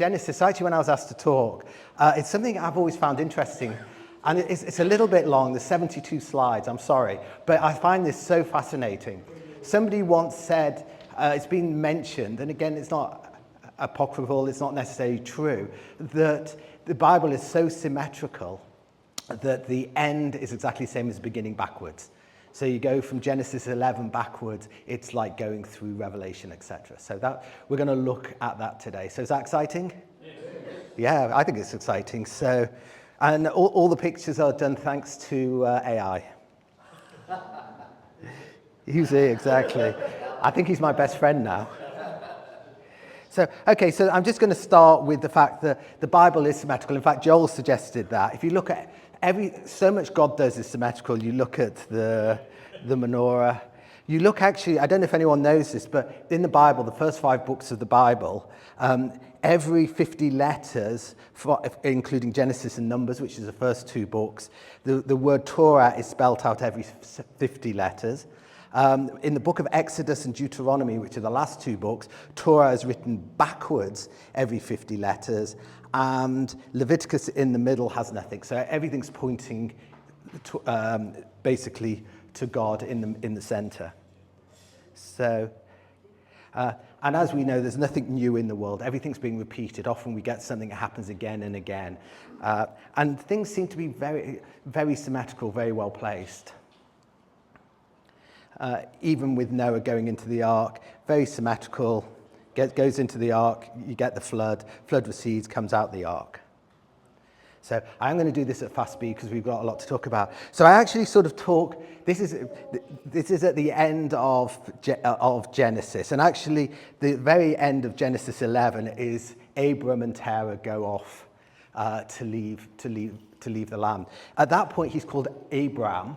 Genesis, actually when I was asked to talk, it's something I've always found interesting. And it's a little bit long, there's 72 slides, I'm sorry. But I find this so fascinating. Somebody once said, it's been mentioned, and again, it's not apocryphal, it's not necessarily true, that the Bible is so symmetrical that the end is exactly the same as the beginning backwards. So you go from Genesis 11 backwards, it's like going through Revelation, etc. So that we're going to look at that today. So is that exciting? Yes. Yeah, I think it's exciting. So, and all the pictures are done thanks to AI. You see, exactly. I think he's my best friend now. So, okay, so I'm just going to start with the fact that the Bible is symmetrical. In fact, Joel suggested that. If you look at so much God does is symmetrical. You look at the menorah. You look actually, I don't know if anyone knows this, but in the Bible, the first 5 books of the Bible, every 50 letters, including Genesis and Numbers, which is the first 2 books, the word Torah is spelt out every 50 letters. In the book of Exodus and Deuteronomy, which are the last 2 books, Torah is written backwards every 50 letters, and Leviticus in the middle has nothing. So everything's pointing to, basically to God in the center. So, and as we know, there's nothing new in the world. Everything's being repeated. Often we get something that happens again and again. And things seem to be very, very symmetrical, very well placed. Even with Noah going into the ark, very symmetrical, goes into the ark, you get the flood recedes, comes out the ark. So I'm going to do this at fast speed because we've got a lot to talk about. So I actually sort of talk, this is at the end of Genesis, and actually the very end of Genesis 11 is Abram and Terah go off to leave the land. At that point he's called Abram.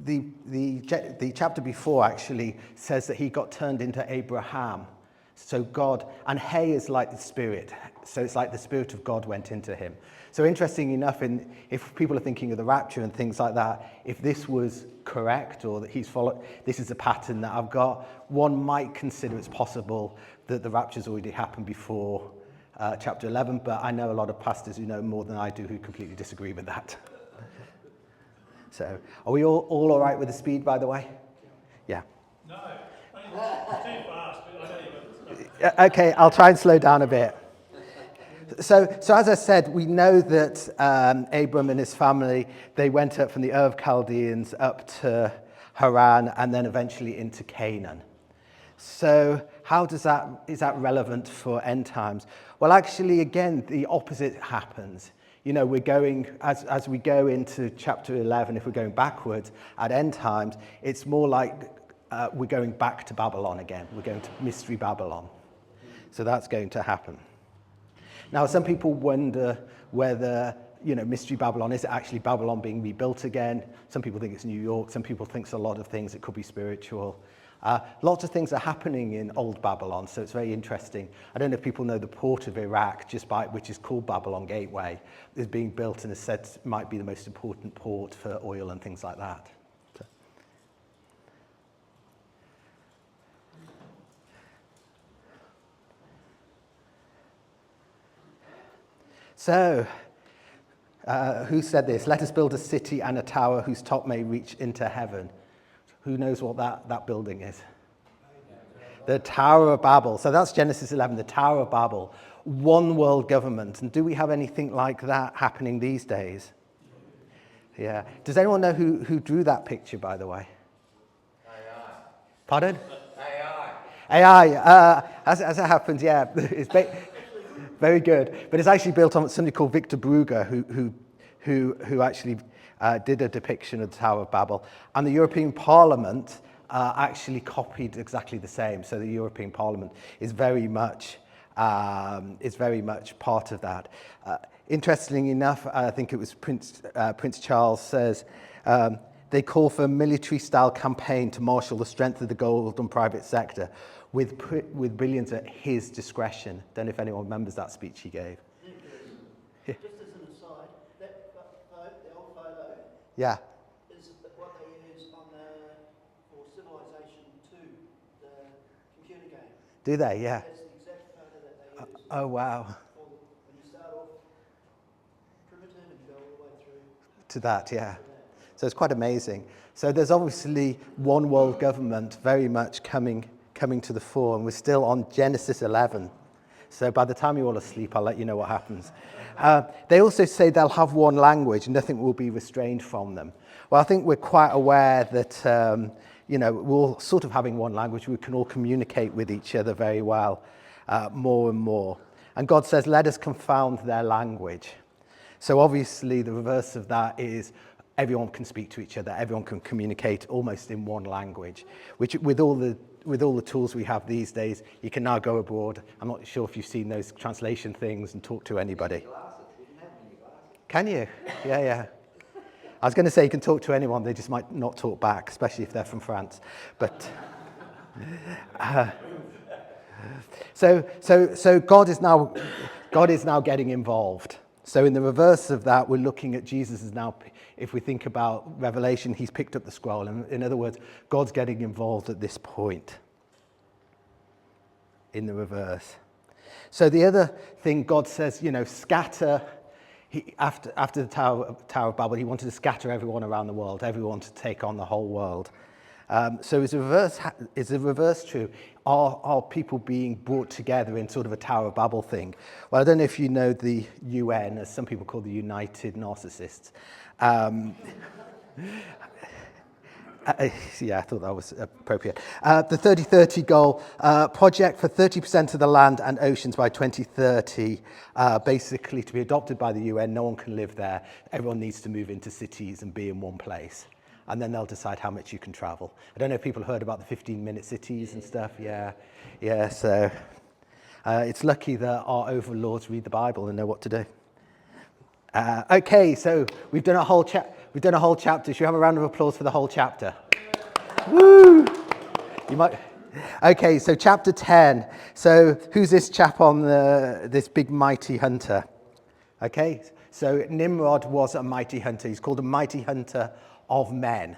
The chapter before actually says that he got turned into Abraham. So God, and Hay is like the Spirit. So it's like the Spirit of God went into him. So interesting enough, if people are thinking of the rapture and things like that, if this was correct or that he's followed, this is a pattern that I've got, one might consider it's possible that the rapture's already happened before chapter 11, but I know a lot of pastors who know more than I do who completely disagree with that. So, are we all right with the speed, by the way? Yeah. No, too fast. I know you got okay, I'll try and slow down a bit. So as I said, we know that Abram and his family, they went up from the Ur of Chaldeans up to Haran and then eventually into Canaan. So how is that relevant for end times? Well, actually, again, the opposite happens. You know, we're going, as we go into chapter 11, if we're going backwards at end times, it's more like we're going back to Babylon again. We're going to Mystery Babylon. So that's going to happen. Now, some people wonder whether, Mystery Babylon, is it actually Babylon being rebuilt again? Some people think it's New York. Some people think it's a lot of things. It could be spiritual. Lots of things are happening in old Babylon, so it's very interesting. I don't know if people know the port of Iraq, which is called Babylon Gateway, is being built and is said might be the most important port for oil and things like that. So, who said this? Let us build a city and a tower whose top may reach into heaven. Who knows what that building is? The Tower of Babel. So that's Genesis 11, the Tower of Babel. One world government. And do we have anything like that happening these days? Yeah. Does anyone know who drew that picture, by the way? AI. Pardon? AI. AI. As it happens, yeah. It's very good. But it's actually built on somebody called Victor Brugger, who actually did a depiction of the Tower of Babel. And the European Parliament actually copied exactly the same. So the European Parliament is very much part of that. Interestingly enough, I think it was Prince Charles says, they call for a military-style campaign to marshal the strength of the golden private sector with billions at his discretion. Don't know if anyone remembers that speech he gave. Yeah. Just as an aside, that the old photo yeah. is what they use for Civilization 2, the computer game. Do they? Yeah. That's the exact Oh, wow. And you start off primitive and go all the way through To that, yeah. to that. So it's quite amazing. So there's obviously one world government very much coming to the fore, and we're still on Genesis 11. So by the time you're all asleep, I'll let you know what happens. They also say they'll have one language, nothing will be restrained from them. Well, I think we're quite aware that, we're all sort of having one language. We can all communicate with each other very well, more and more. And God says, let us confound their language. So obviously the reverse of that is everyone can speak to each other, everyone can communicate almost in one language, which with all the tools we have these days, you can now go abroad. I'm not sure if you've seen those translation things and talk to anybody. Can you? Yeah. I was going to say you can talk to anyone, they just might not talk back, especially if they're from France. But so God is now getting involved. So in the reverse of that, we're looking at Jesus as now, if we think about Revelation, he's picked up the scroll. And in other words, God's getting involved at this point in the reverse. So the other thing God says, scatter. After the Tower of Babel, he wanted to scatter everyone around the world, everyone to take on the whole world. So is the reverse true? Are people being brought together in sort of a Tower of Babel thing? Well, I don't know if you know the UN, as some people call the United Narcissists. Yeah, I thought that was appropriate. The 30-30 goal, project for 30% of the land and oceans by 2030, basically to be adopted by the UN. No one can live there. Everyone needs to move into cities and be in one place. And then they'll decide how much you can travel. I don't know if people heard about the 15-minute cities and stuff. Yeah. So it's lucky that our overlords read the Bible and know what to do. Okay, so we've done a whole chapter. Should we have a round of applause for the whole chapter? Woo! You might. Okay, so chapter 10. So who's this chap on this big mighty hunter? Okay, so Nimrod was a mighty hunter. He's called a mighty hunter of men.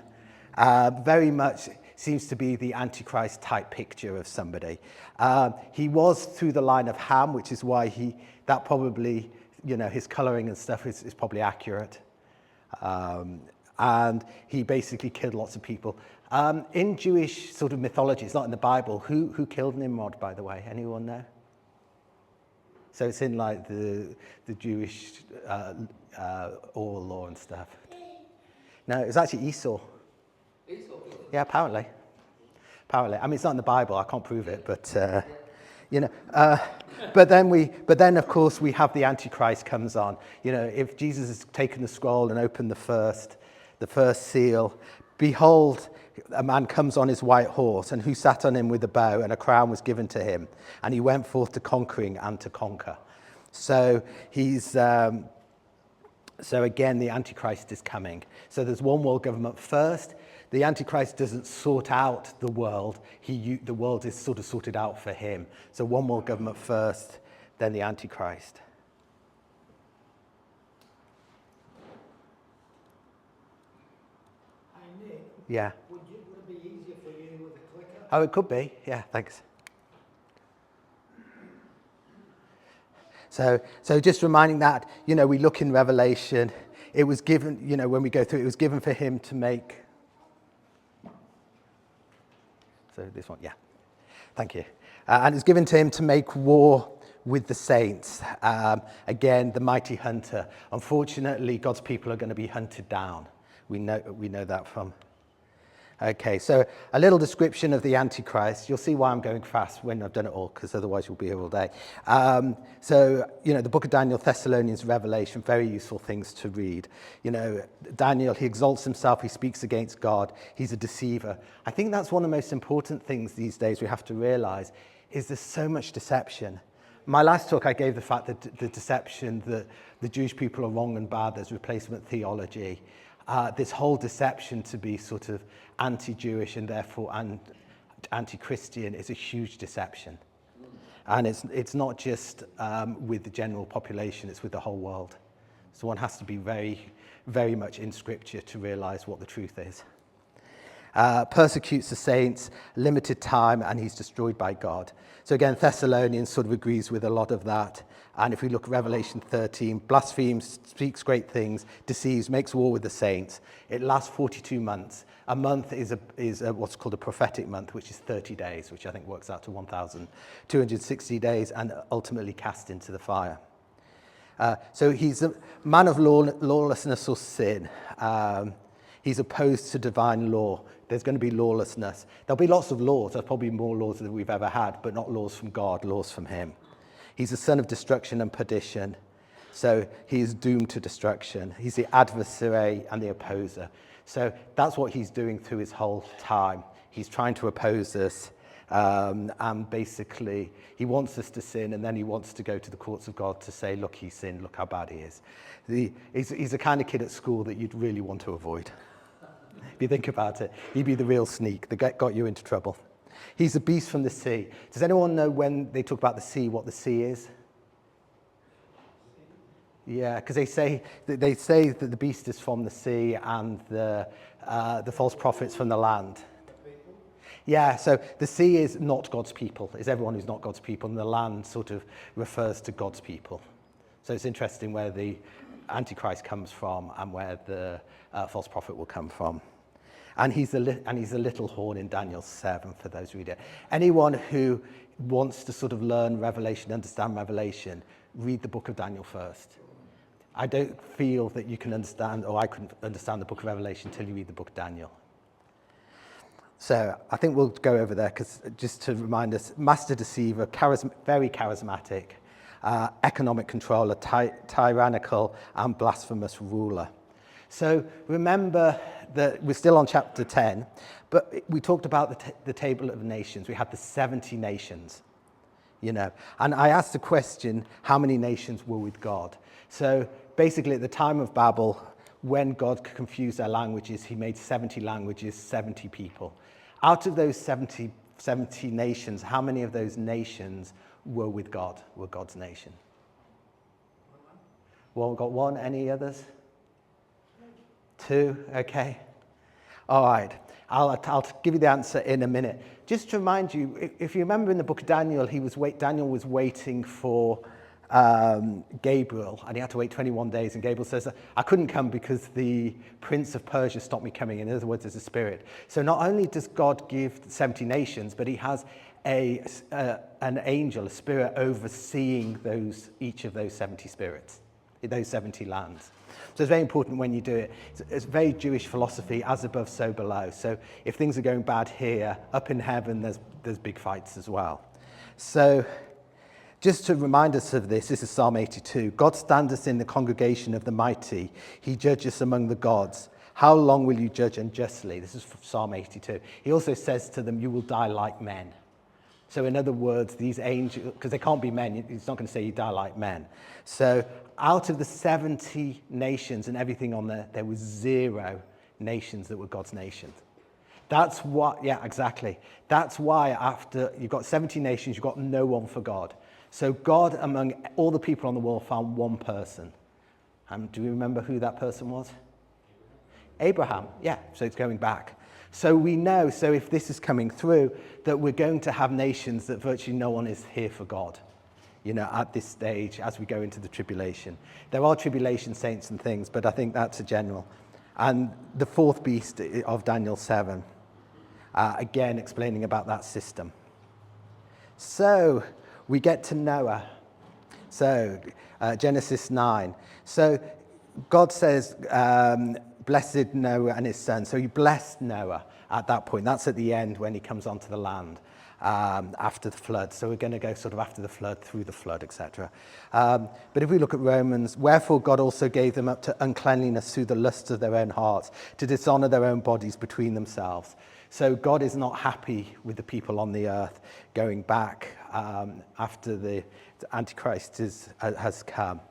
Very much seems to be the Antichrist type picture of somebody. He was through the line of Ham, which is why that probably, his colouring and stuff is probably accurate. And he basically killed lots of people. In Jewish sort of mythology, it's not in the Bible, who killed Nimrod, by the way? Anyone know? So it's in like the Jewish oral law and stuff. No, it was actually Esau. Yeah, apparently. I mean, it's not in the Bible. I can't prove it, but but then of course we have the Antichrist comes on. If Jesus has taken the scroll and opened the first seal, behold, a man comes on his white horse, and who sat on him with a bow, and a crown was given to him, and he went forth to conquering and to conquer. So he's. So again, the Antichrist is coming. So there's one world government first. The Antichrist doesn't sort out the world. The world is sort of sorted out for him. So one world government first, then the Antichrist. Hey, Nick, Yeah. would it be easier for you with a clicker? Oh, it could be. Yeah, thanks. So just reminding that, we look in Revelation, it was given, when we go through, it was given for him to make. So this one, yeah. Thank you. And it's given to him to make war with the saints. Again, the mighty hunter. Unfortunately, God's people are going to be hunted down. We know that from. Okay, so a little description of the Antichrist. You'll see why I'm going fast when I've done it all, because otherwise we'll be here all day. So, the book of Daniel, Thessalonians, Revelation, very useful things to read. Daniel, he exalts himself, he speaks against God, he's a deceiver. I think that's one of the most important things these days we have to realize, is there's so much deception. My last talk, I gave the fact that the deception that the Jewish people are wrong and bad, there's replacement theology. This whole deception to be sort of anti-Jewish and therefore anti-Christian is a huge deception. And it's not just with the general population, it's with the whole world. So one has to be very, very much in Scripture to realize what the truth is. persecutes the saints, limited time, and he's destroyed by God. So again, Thessalonians sort of agrees with a lot of that. And if we look at Revelation 13, blasphemes, speaks great things, deceives, makes war with the saints. It lasts 42 months. A month is what's called a prophetic month, which is 30 days, which I think works out to 1,260 days, and ultimately cast into the fire. So he's a man of lawlessness or sin. He's opposed to divine law. There's going to be lawlessness. There'll be lots of laws. There's probably more laws than we've ever had, but not laws from God, laws from him. He's a son of destruction and perdition. So he is doomed to destruction. He's the adversary and the opposer. So that's what he's doing through his whole time. He's trying to oppose us. And basically, he wants us to sin, and then he wants to go to the courts of God to say, look, he sinned, look how bad he is. He's the kind of kid at school that you'd really want to avoid. If you think about it, he'd be the real sneak that got you into trouble. He's a beast from the sea. Does anyone know when they talk about the sea, what the sea is? Yeah, because they say that the beast is from the sea and the false prophets from the land. Yeah, so the sea is not God's people, is everyone who's not God's people, and the land sort of refers to God's people. So it's interesting where the Antichrist comes from and where the false prophet will come from. And he's a little horn in Daniel 7, for those who read it. Anyone who wants to sort of learn Revelation, understand Revelation, read the book of Daniel first. I don't feel that you can understand, or I couldn't understand the book of Revelation until you read the book of Daniel. So I think we'll go over there, because just to remind us, master deceiver, very charismatic, economic controller, tyrannical and blasphemous ruler. So remember that we're still on chapter 10, but we talked about the table of nations. We had the 70 nations, and I asked the question, how many nations were with God? So basically at the time of Babel, when God confused their languages, he made 70 languages, 70 people. Out of those 70 nations, how many of those nations were with God, were God's nation? Well, we've got one. Any others? 2, okay. All right, I'll give you the answer in a minute. Just to remind you, if you remember in the book of Daniel, Daniel was waiting for Gabriel, and he had to wait 21 days, and Gabriel says, I couldn't come because the prince of Persia stopped me coming. In other words, there's a spirit. So not only does God give 70 nations, but he has an angel, a spirit overseeing each of those 70 spirits, those 70 lands. So it's very important when you do it. It's very Jewish philosophy, as above, so below. So if things are going bad here, up in heaven, there's big fights as well. So just to remind us of this is Psalm 82. God stands us in the congregation of the mighty. He judges among the gods. How long will you judge unjustly? This is from Psalm 82. He also says to them, you will die like men. So in other words, these angels, because they can't be men, he's not going to say you die like men. So out of the 70 nations and everything on there was 0 nations that were God's nations. That's what, yeah, exactly. That's why after you've got 70 nations, you've got no one for God. So God, among all the people on the world, found one person. Do we remember who that person was? Abraham, yeah, so it's going back. So we know, so if this is coming through, that we're going to have nations that virtually no one is here for God, at this stage as we go into the tribulation. There are tribulation saints and things, but I think that's a general. And the 4th beast of Daniel 7, again explaining about that system. So we get to Noah. So Genesis 9. So God says, blessed Noah and his son. So he blessed Noah at that point. That's at the end when he comes onto the land after the flood. So we're going to go sort of after the flood, through the flood, etc. But if we look at Romans, wherefore God also gave them up to uncleanliness through the lusts of their own hearts, to dishonor their own bodies between themselves. So God is not happy with the people on the earth going back after the Antichrist has come.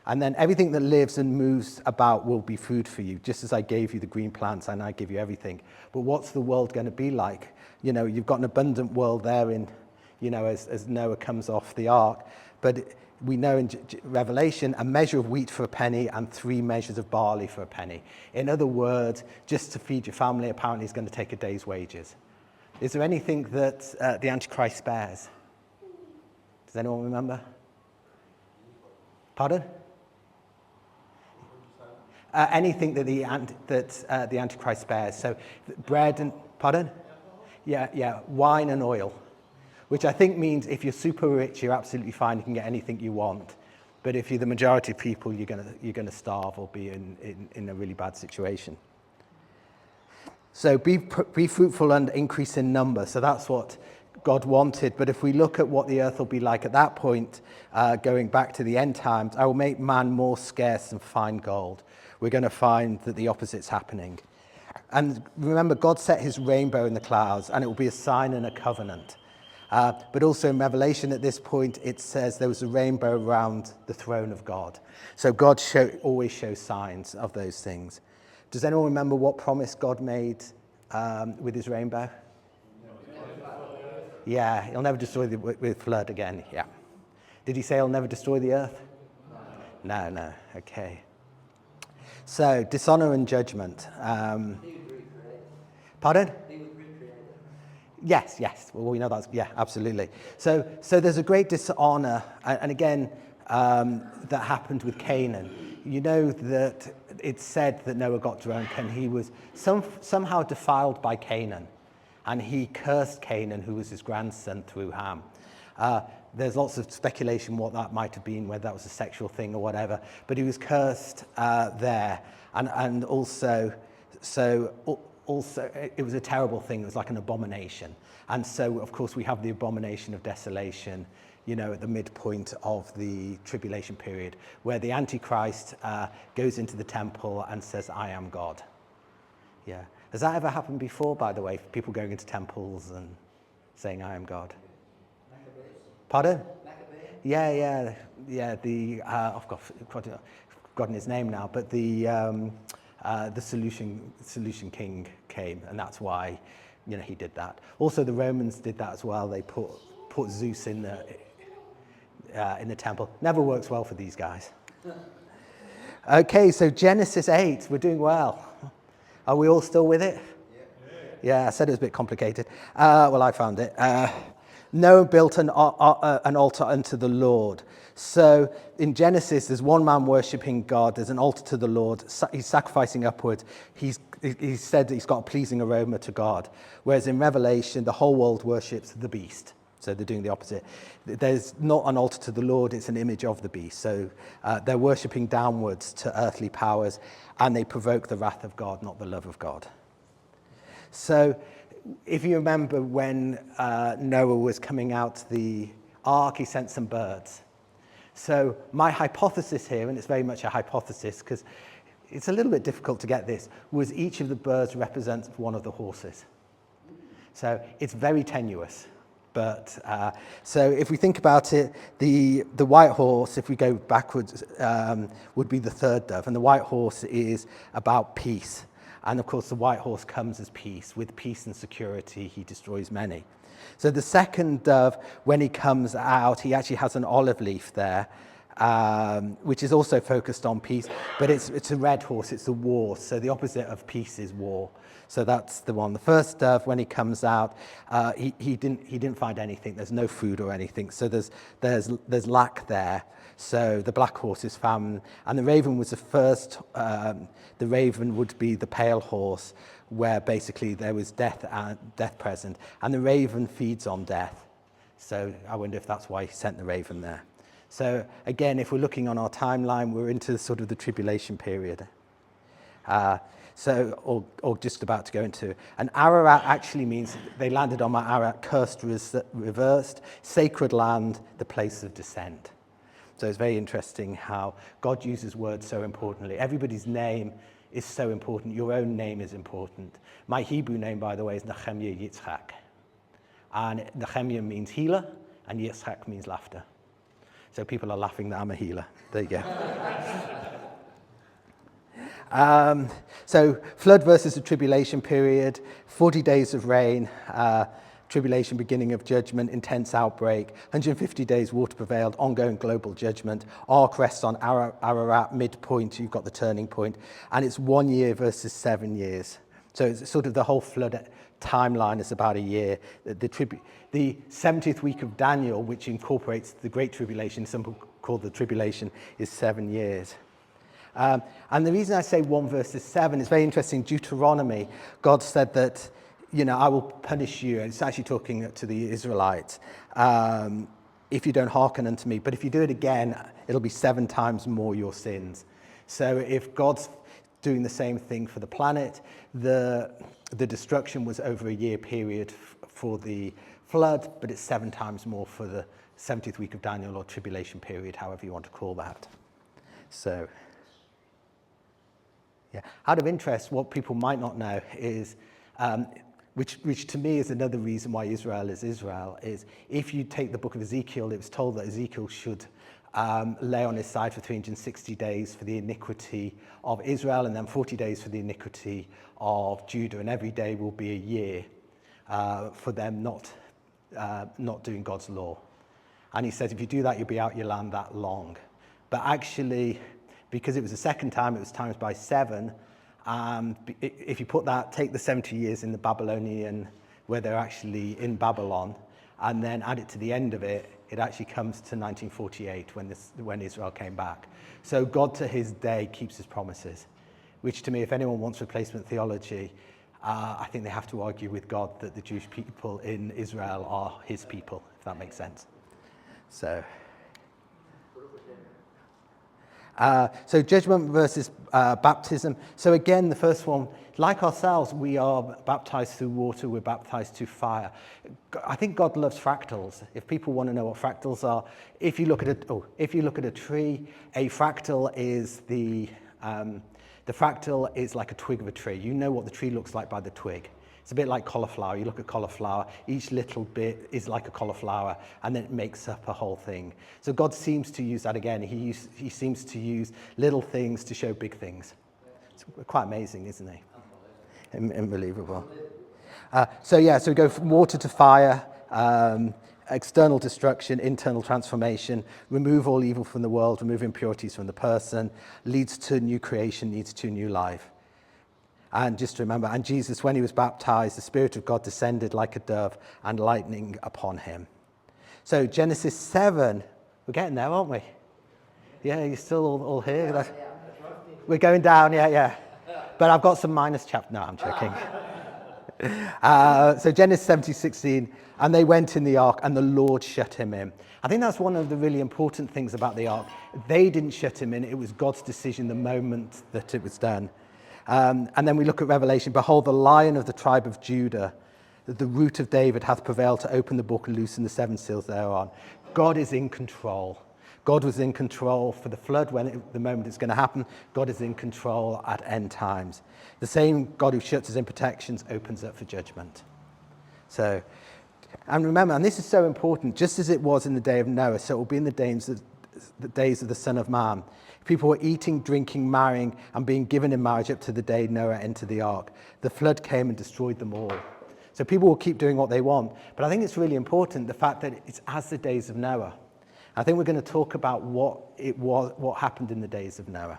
And then everything that lives and moves about will be food for you, just as I gave you the green plants and I give you everything. But what's the world going to be like? You've got an abundant world there as Noah comes off the ark. But we know in Revelation, a measure of wheat for a penny and 3 measures of barley for a penny. In other words, just to feed your family apparently is going to take a day's wages. Is there anything that the Antichrist spares? Does anyone remember? Pardon? Anything that the Antichrist spares. So bread and, pardon? Yeah, wine and oil. Which I think means if you're super rich, you're absolutely fine. You can get anything you want. But if you're the majority of people, you're gonna starve or be in a really bad situation. So be fruitful and increase in number. So that's what God wanted. But if we look at what the earth will be like at that point, going back to the end times, I will make man more scarce than fine gold. We're going to find that the opposite's happening. And remember, God set his rainbow in the clouds, and it will be a sign and a covenant. But also in Revelation at this point, it says there was a rainbow around the throne of God. So God always shows signs of those things. Does anyone remember what promise God made with his rainbow? Yeah, he'll never destroy with flood again. Yeah. Did he say he'll never destroy the earth? No. Okay. So dishonor and judgment. Pardon? Yes. Well, we know that's, yeah, absolutely. So there's a great dishonor, and again, that happened with Canaan. You know that it's said that Noah got drunk and he was somehow defiled by Canaan, and he cursed Canaan, who was his grandson, through Ham. There's lots of speculation what that might have been, whether that was a sexual thing or whatever, but he was cursed there, and also it was a terrible thing. It was like an abomination. And so, of course, we have the abomination of desolation, at the midpoint of the tribulation period, where the Antichrist goes into the temple and says, I am God. Yeah. Has that ever happened before, by the way, people going into temples and saying, I am God? Pardon? Yeah. I've forgotten his name now, but the solution king came, and that's why he did that. Also, the Romans did that as well. They put Zeus in the temple. Never works well for these guys. Okay, so Genesis 8, we're doing well. Are we all still with it? Yeah, I said it was a bit complicated. Well, I found it. Noah built an altar unto the Lord. So in Genesis, there's one man worshipping God. There's an altar to the Lord. He's sacrificing upwards. He said that he's got a pleasing aroma to God. Whereas in Revelation, the whole world worships the beast. So they're doing the opposite. There's not an altar to the Lord, it's an image of the beast. So they're worshipping downwards to earthly powers, and they provoke the wrath of God, not the love of God. So if you remember when Noah was coming out the ark, he sent some birds. So my hypothesis here, and it's very much a hypothesis because it's a little bit difficult to get this, was each of the birds represents one of the horses. So it's very tenuous. But so if we think about it, the white horse, if we go backwards, would be the third dove. And the white horse is about peace. And of course, the white horse comes as peace. With peace and security, he destroys many. So the second dove, when he comes out, he actually has an olive leaf there, which is also focused on peace. But it's a red horse, it's a war. So the opposite of peace is war. So that's the one. The first dove, when he comes out, he didn't find anything. There's no food or anything. So there's lack there. So the black horse is famine, and the raven was the first. The raven would be the pale horse, where basically there was death present, and the raven feeds on death. So I wonder if that's why he sent the raven there. So again, if we're looking on our timeline, we're into sort of the tribulation period. Or just about to go into. And Ararat actually means they landed on Mount Ararat, cursed, reversed, sacred land, the place of descent. So it's very interesting how God uses words so importantly. Everybody's name is so important. Your own name is important. My Hebrew name, by the way, is Nehemiah Yitzchak. And Nehemiah means healer, and Yitzchak means laughter. So people are laughing that I'm a healer. There you go. So flood versus the tribulation period, 40 days of rain. tribulation, beginning of judgment, intense outbreak, 150 days, water prevailed, ongoing global judgment, ark rests on Ararat, midpoint, you've got the turning point, and it's 1 year versus 7 years. So it's sort of the whole flood timeline is about a year. The 70th week of Daniel, which incorporates the Great Tribulation, some people call the tribulation, is 7 years. And the reason I say 1 verses 7 is very interesting. Deuteronomy, God said that, I will punish you. It's actually talking to the Israelites. If you don't hearken unto me. But if you do it again, it'll be 7 times more your sins. So if God's doing the same thing for the planet, the destruction was over a year period for the flood, but it's 7 times more for the 70th week of Daniel or tribulation period, however you want to call that. So, yeah. Out of interest, what people might not know is, which to me is another reason why Israel, is if you take the book of Ezekiel, it was told that Ezekiel should lay on his side for 360 days for the iniquity of Israel, and then 40 days for the iniquity of Judah, and every day will be a year for them not doing God's law. And he says, if you do that, you'll be out your land that long. But actually, because it was the second time, it was times by 7. If you take the 70 years in the Babylonian, where they're actually in Babylon, and then add it to the end of it, it actually comes to 1948 when Israel came back. So God to his day keeps his promises, which to me, if anyone wants replacement theology, I think they have to argue with God that the Jewish people in Israel are his people, if that makes sense. So judgment versus baptism. So again, the first one, like ourselves, we are baptized through water, we're baptized through fire. I think God loves fractals. If people want to know what fractals are, if you look at a tree, a fractal is the fractal is like a twig of a tree. You know what the tree looks like by the twig. It's a bit like cauliflower. You look at cauliflower, each little bit is like a cauliflower, and then it makes up a whole thing. So God seems to use that again. He seems to use little things to show big things. It's quite amazing, isn't he? Unbelievable. So we go from water to fire, external destruction, internal transformation, remove all evil from the world, remove impurities from the person, leads to new creation, leads to new life. And just remember, and Jesus, when he was baptized, the Spirit of God descended like a dove and lightning upon him. So Genesis 7, we're getting there, aren't we? Yeah, you're still all here? We're going down, yeah. But I've got some minus chapters. No, I'm joking. So Genesis 17:16, and they went in the ark, and the Lord shut him in. I think that's one of the really important things about the ark. They didn't shut him in. It was God's decision the moment that it was done. And then we look at Revelation. Behold, the Lion of the tribe of Judah, the root of David, hath prevailed to open the book and loosen the 7 seals thereon. God is in control. God was in control for the flood the moment it's going to happen. God is in control at end times. The same God who shuts his in protections opens up for judgment. So, and remember, and this is so important, just as it was in the day of Noah, so it will be in the days of the Son of Man. People were eating, drinking, marrying, and being given in marriage up to the day Noah entered the ark. The flood came and destroyed them all. So people will keep doing what they want. But I think it's really important, the fact that it's as the days of Noah. I think we're going to talk about what happened in the days of Noah.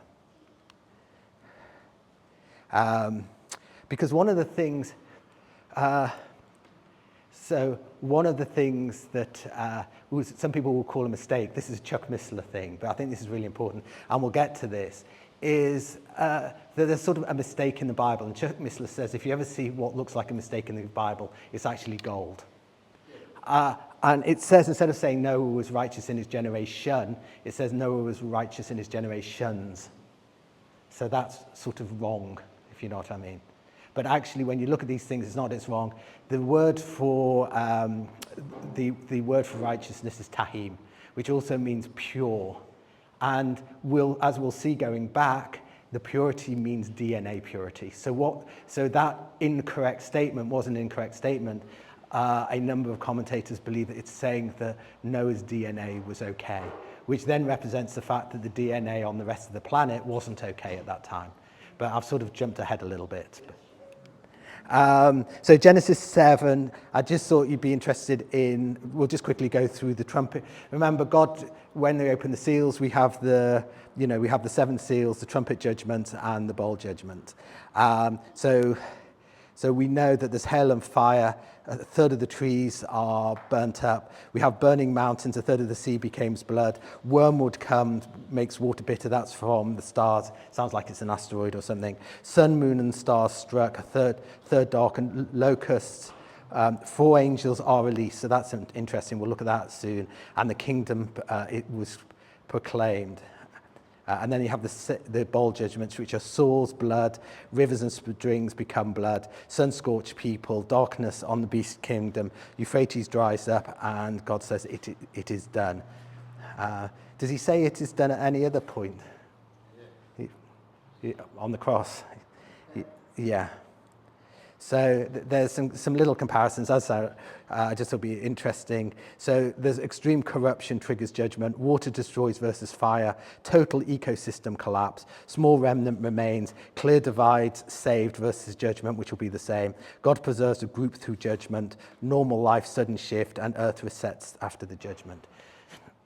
Because one of the things that some people will call a mistake, this is a Chuck Missler thing, but I think this is really important, and we'll get to this, is that there's sort of a mistake in the Bible. And Chuck Missler says if you ever see what looks like a mistake in the Bible, it's actually gold. And it says, instead of saying Noah was righteous in his generation, it says Noah was righteous in his generations. So that's sort of wrong, if you know what I mean. But actually, when you look at these things, it's wrong. The word for the word for righteousness is tahim, which also means pure. And as we'll see going back, the purity means DNA purity. So that incorrect statement was an incorrect statement. A number of commentators believe that it's saying that Noah's DNA was okay, which then represents the fact that the DNA on the rest of the planet wasn't okay at that time. But I've sort of jumped ahead a little bit. So Genesis 7, I just thought you'd be interested in, we'll just quickly go through the trumpet. Remember, God, when they open the seals, we have the seven seals, the trumpet judgment and the bowl judgment. So we know that there's hail and fire, a third of the trees are burnt up. We have burning mountains, a third of the sea becomes blood. Wormwood comes, makes water bitter, that's from the stars. Sounds like it's an asteroid or something. Sun, moon and stars struck, a third darkened, locusts. 4 angels are released, so that's interesting. We'll look at that soon. And the kingdom, it was proclaimed. And then you have the bowl judgments, which are swords, blood, rivers and springs become blood, sun-scorched people, darkness on the beast kingdom, Euphrates dries up, and God says, it is done. Does he say it is done at any other point? On the cross? Yeah. So there's some little comparisons, as I just will be interesting. So there's extreme corruption triggers judgment, water destroys versus fire, total ecosystem collapse, small remnant remains, clear divides, saved versus judgment, which will be the same. God preserves a group through judgment, normal life, sudden shift, and earth resets after the judgment.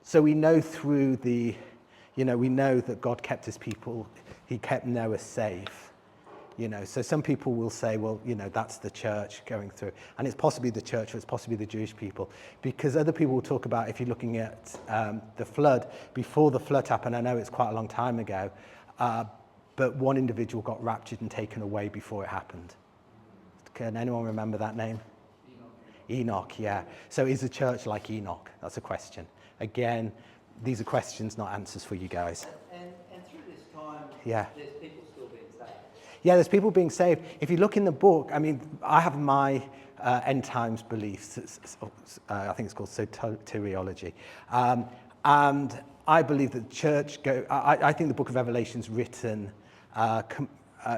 So we know we know that God kept his people, he kept Noah safe. So some people will say, well, that's the church going through. And it's possibly the church or it's possibly the Jewish people. Because other people will talk about, if you're looking at the flood, before the flood happened, I know it's quite a long time ago, but one individual got raptured and taken away before it happened. Can anyone remember that name? Enoch, yeah. So is the church like Enoch? That's a question. Again, these are questions, not answers for you guys. And through this time, Yeah. there's people still being saved. Yeah, there's people being saved. If you look in the book, I mean, I have my end times beliefs. I think it's called soteriology. And I believe that the church I think the book of Revelation is written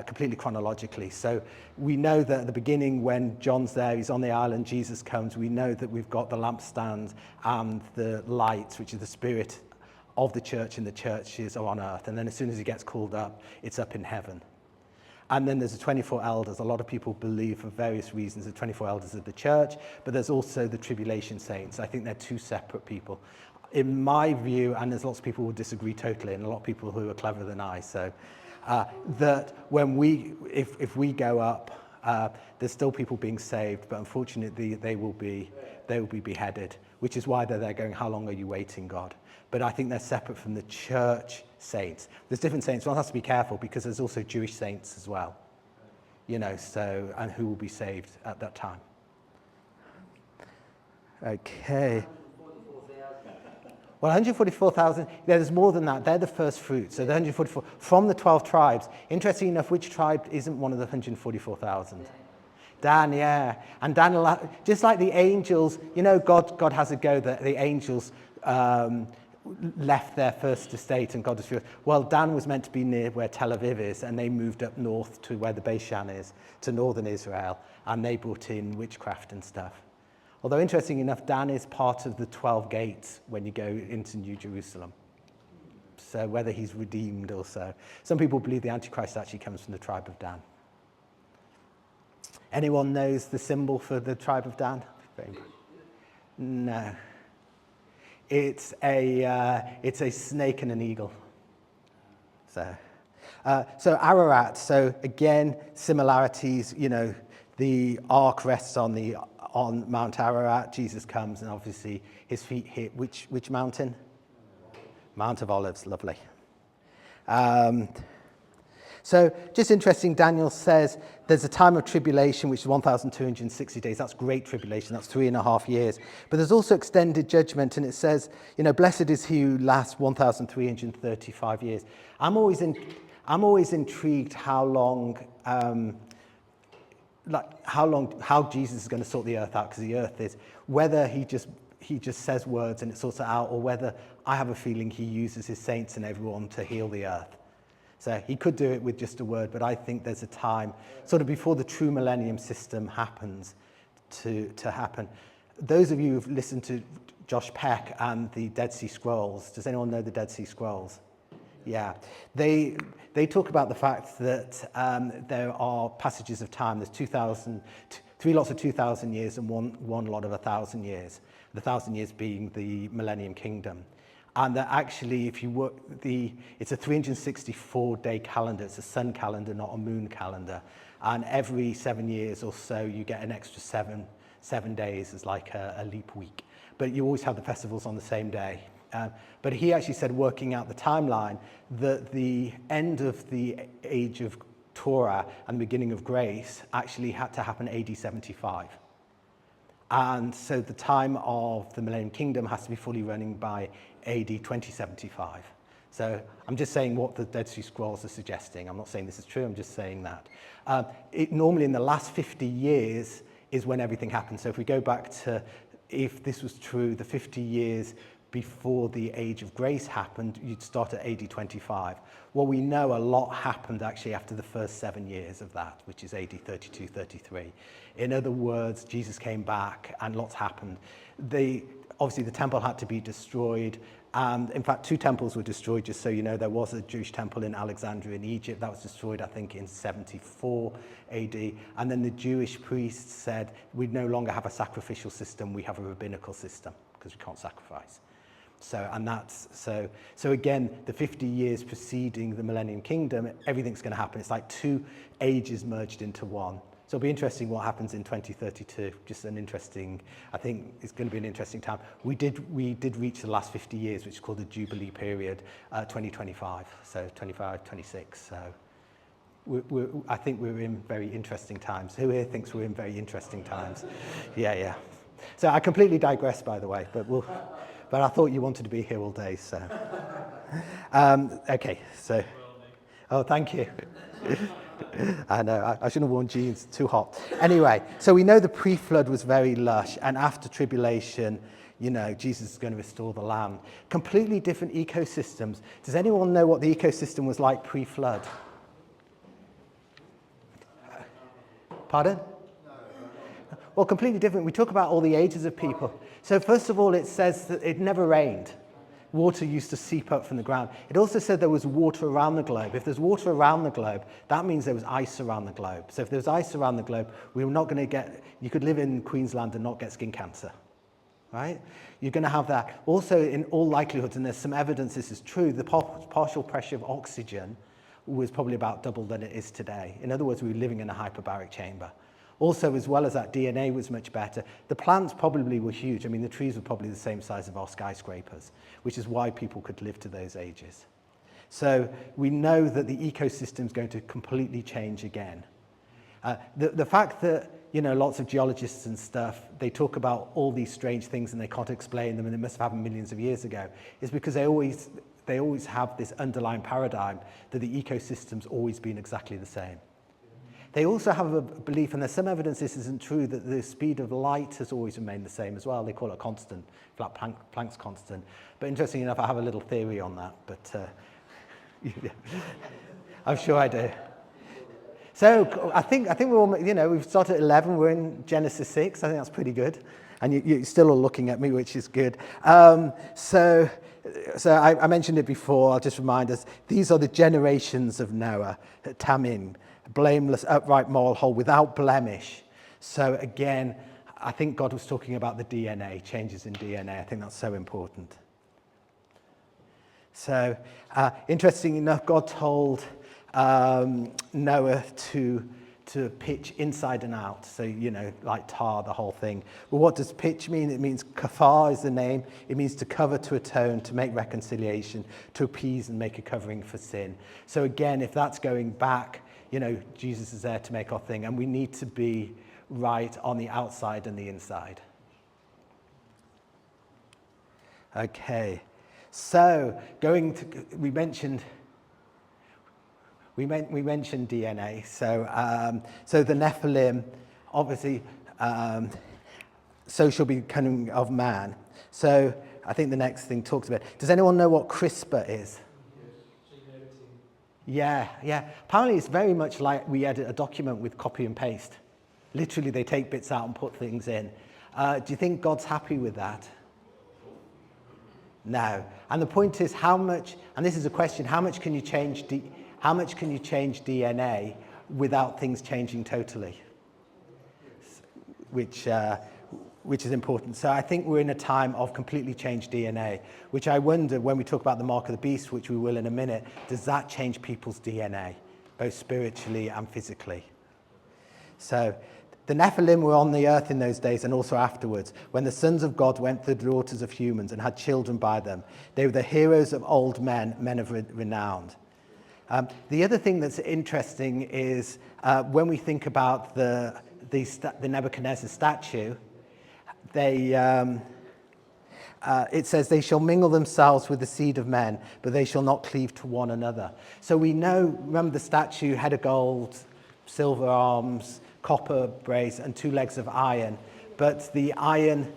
completely chronologically. So we know that at the beginning, when John's there, he's on the island, Jesus comes, we know that we've got the lampstand and the lights, which is the spirit of the church, and the churches are on earth. And then as soon as he gets called up, it's up in heaven. And then there's the 24 elders. A lot of people believe, for various reasons, the 24 elders of the church, but there's also the tribulation saints. I think they're two separate people. In my view, and there's lots of people who disagree totally, and a lot of people who are cleverer than I, so that when if we go up, there's still people being saved, but unfortunately they will be beheaded, which is why they're there going, how long are you waiting, God? But I think they're separate from the church saints. There's different saints. One has to be careful because there's also Jewish saints as well, so, and who will be saved at that time. Okay. Well, 144,000, there's more than that. They're the first fruits. So the 144 from the 12 tribes. Interesting enough, which tribe isn't one of the 144,000? Dan, yeah. And Dan, just like the angels, God has a go that the angels left their first estate and God was furious. Well, Dan was meant to be near where Tel Aviv is, and they moved up north to where the Bashan is, to northern Israel, and they brought in witchcraft and stuff. Although, interesting enough, Dan is part of the 12 gates when you go into New Jerusalem. So whether he's redeemed or so. Some people believe the Antichrist actually comes from the tribe of Dan. Anyone knows the symbol for the tribe of Dan? No. It's a snake and an eagle. So Ararat. So again, similarities. The ark rests on Mount Ararat. Jesus comes, and obviously his feet hit which mountain? Mount of Olives. Lovely. So just interesting, Daniel says there's a time of tribulation, which is 1,260 days. That's great tribulation. That's 3.5 years. But there's also extended judgment, and it says, blessed is he who lasts 1,335 years. I'm always intrigued how Jesus is going to sort the earth out, because the earth is, whether he just says words and it sorts it out, or whether I have a feeling he uses his saints and everyone to heal the earth. So he could do it with just a word, but I think there's a time, sort of before the true millennium system happens, to happen. Those of you who've listened to Josh Peck and the Dead Sea Scrolls, does anyone know the Dead Sea Scrolls? Yeah, they talk about the fact that there are passages of time. There's 3 lots of 2,000 years and one lot of 1,000 years. The 1,000 years being the Millennium Kingdom, and that actually, if you work it's a 364-day calendar. It's a sun calendar, not a moon calendar. And every 7 years or so, you get an extra seven days as like a leap week. But you always have the festivals on the same day. But he actually said, working out the timeline, that the end of the age of Torah and the beginning of grace actually had to happen AD 75. And so the time of the Millennium Kingdom has to be fully running by AD 2075. So I'm just saying what the Dead Sea Scrolls are suggesting. I'm not saying this is true, I'm just saying that. Normally in the last 50 years is when everything happens. So if we go back to, if this was true, the 50 years before the age of grace happened, you'd start at AD 25. Well, we know a lot happened actually after the first 7 years of that, which is AD 32, 33. In other words, Jesus came back and lots happened. Obviously, the temple had to be destroyed. And in fact, 2 temples were destroyed, just so you know. There was a Jewish temple in Alexandria in Egypt that was destroyed, I think, in 74 AD. And then the Jewish priests said, we no longer have a sacrificial system, we have a rabbinical system, because we can't sacrifice. So again, the 50 years preceding the Millennium Kingdom, everything's going to happen. It's like 2 ages merged into one. So it'll be interesting what happens in 2032. Just an interesting, I think it's going to be an interesting time. We did reach the last 50 years, which is called the Jubilee period, 2025. So 25, 26. So I think we're in very interesting times. Who here thinks we're in very interesting times? Yeah. So I completely digress, by the way, but I thought you wanted to be here all day, so. Okay, so. Oh, thank you. I know, I shouldn't have worn jeans, too hot. Anyway, so we know the pre-flood was very lush, and after tribulation, Jesus is going to restore the land. Completely different ecosystems. Does anyone know what the ecosystem was like pre-flood? Pardon? Well, completely different. We talk about all the ages of people. So first of all, it says that it never rained. Water used to seep up from the ground. It also said there was water around the globe. If there's water around the globe, that means there was ice around the globe. So if there's ice around the globe, we were not going to you could live in Queensland and not get skin cancer, right? You're going to have that. Also, in all likelihood, and there's some evidence this is true, the partial pressure of oxygen was probably about double than it is today. In other words, we were living in a hyperbaric chamber. Also, as well as that, DNA was much better. The plants probably were huge. I mean, the trees were probably the same size of our skyscrapers, which is why people could live to those ages. So we know that the ecosystem is going to completely change again. The fact that, lots of geologists and stuff, they talk about all these strange things and they can't explain them and it must have happened millions of years ago, is because they always have this underlying paradigm that the ecosystem's always been exactly the same. They also have a belief, and there's some evidence this isn't true, that the speed of light has always remained the same as well. They call it constant, like Planck's constant. But interesting enough, I have a little theory on that, but I'm sure I do. So I think we're all, we've started at 11, we're in Genesis 6. I think that's pretty good. And you're still all looking at me, which is good. So I mentioned it before, I'll just remind us, these are the generations of Noah, Tamim, blameless, upright, moral, whole, without blemish. So again, I think God was talking about the DNA, changes in DNA. I think that's so important. So interesting enough, God told Noah to pitch inside and out. So, like tar, the whole thing. But what does pitch mean? It means kafar is the name. It means to cover, to atone, to make reconciliation, to appease and make a covering for sin. So again, if that's going back, Jesus is there to make our thing, and we need to be right on the outside and the inside. Okay, so we mentioned DNA. So the Nephilim, obviously, so shall be coming of man. So I think the next thing talks about. Does anyone know what CRISPR is? Yeah. Apparently it's very much like we edit a document with copy and paste. Literally, they take bits out and put things in. Do you think God's happy with that? No. And the point is how much, and this is a question, how much can you change DNA without things changing totally? Which is important. So I think we're in a time of completely changed DNA, which I wonder when we talk about the mark of the beast, which we will in a minute, does that change people's DNA, both spiritually and physically? So the Nephilim were on the earth in those days and also afterwards, when the sons of God went to the daughters of humans and had children by them. They were the heroes of old men, men of renown. The other thing that's interesting is when we think about the Nebuchadnezzar statue, it says, they shall mingle themselves with the seed of men, but they shall not cleave to one another. So we know, remember the statue, head of gold, silver arms, copper brace, and 2 legs of iron. But the iron,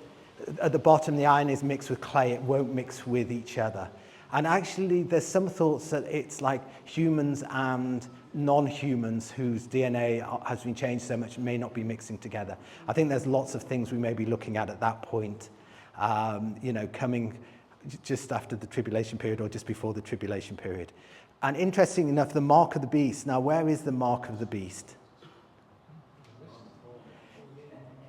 at the bottom, the iron is mixed with clay. It won't mix with each other. And actually, there's some thoughts that it's like humans and non-humans whose DNA has been changed so much may not be mixing together. I think there's lots of things we may be looking at that point, coming just after the tribulation period or just before the tribulation period. And interesting enough, the mark of the beast. Now, where is the mark of the beast?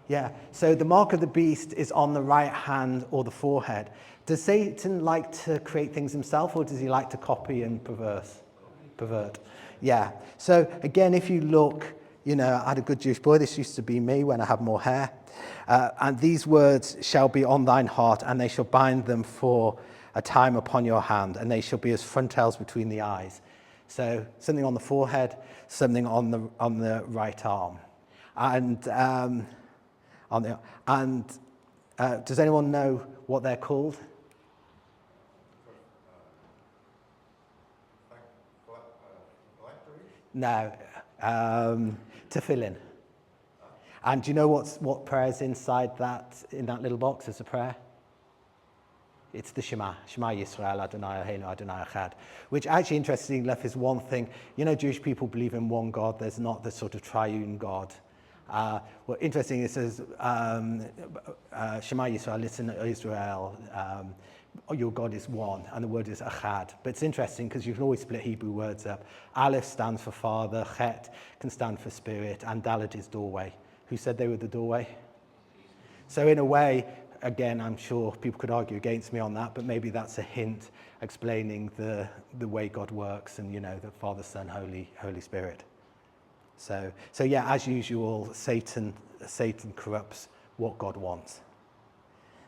Yeah, so the mark of the beast is on the right hand or the forehead. Does Satan like to create things himself, or does he like to copy and pervert? Yeah. So again, if you look, I had a good Jewish boy. This used to be me when I had more hair. And these words shall be on thine heart, and they shall bind them for a time upon your hand, and they shall be as frontals between the eyes. So something on the forehead, something on the right arm. And does anyone know what they're called? No, tefillin. And do you know what prayer is inside in that little box as a prayer? It's the Shema Yisrael, Adonai Eloheinu, Adonai Echad, which actually, interestingly enough, is one thing. Jewish people believe in one God. There's not the sort of triune God. Well, interesting, it says, Shema Yisrael, listen Israel, your God is one, and the word is Echad. But it's interesting because you can always split Hebrew words up. Aleph stands for Father, Chet can stand for Spirit, and Dalet is doorway. Who said they were the doorway? So in a way, again, I'm sure people could argue against me on that, but maybe that's a hint explaining the way God works and, the Father, Son, Holy Spirit. So yeah, as usual, Satan corrupts what God wants.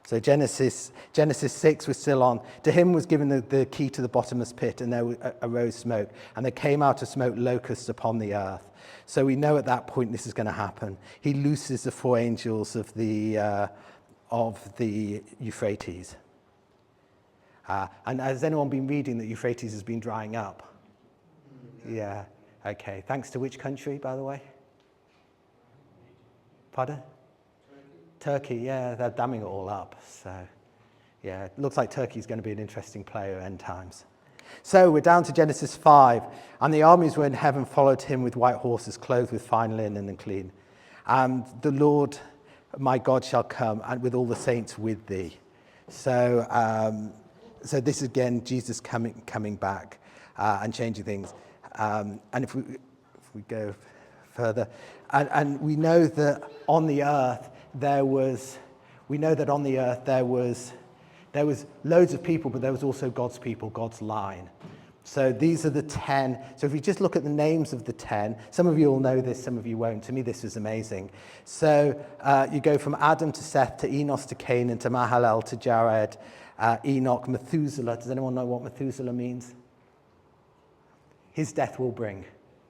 So Genesis 6, we're still on. To him was given the key to the bottomless pit, and there arose smoke. And there came out of smoke locusts upon the earth. So we know at that point this is going to happen. He looses the 4 angels of the Euphrates. And has anyone been reading that Euphrates has been drying up? Yeah. Okay. Thanks to which country, by the way? Pardon? Turkey, yeah, they're damming it all up. So, yeah, it looks like Turkey's going to be an interesting player end times. So we're down to Genesis 5. And the armies were in heaven, followed him with white horses, clothed with fine linen and clean. And the Lord, my God, shall come, and with all the saints with thee. So this is, again, Jesus coming back and changing things. And if we go further, and we know that on the earth, there was loads of people, but there was also God's people, God's line. So these are the 10. So if we just look at the names of the 10, some of you will know this, some of you won't. To me, this is amazing. So you go from Adam to Seth to Enos to Canaan to Mahalalel to Jared, Enoch, Methuselah. Does anyone know what Methuselah means? His death will bring.